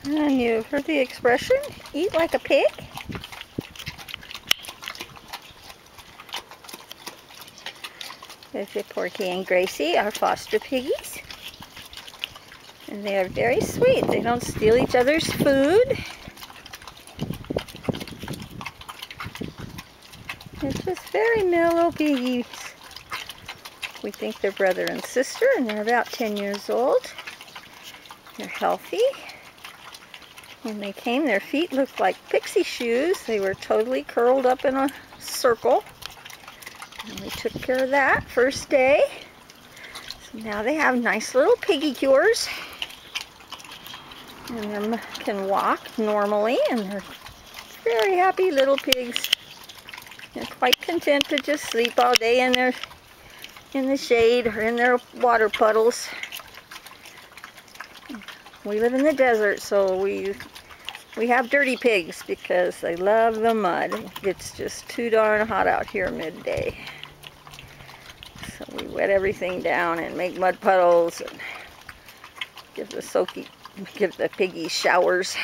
And you've heard the expression, eat like a pig? There's your Porky and Gracie, our foster piggies. And they are very sweet. They don't steal each other's food. They're just very mellow piggies. We think they're brother and sister, and they're about 10 years old. They're healthy. When they came, their feet looked like pixie shoes. They were totally curled up in a circle. And we took care of that first day. So now they have nice little piggy-cures. And they can walk normally, and they're very happy little pigs. They're quite content to just sleep all day in the shade or in their water puddles. We live in the desert, so we have dirty pigs because they love the mud. It's just too darn hot out here midday. So we wet everything down and make mud puddles and give the piggies showers.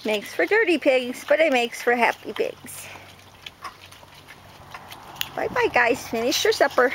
Makes for dirty pigs, but it makes for happy pigs. Bye-bye, guys. Finish your supper.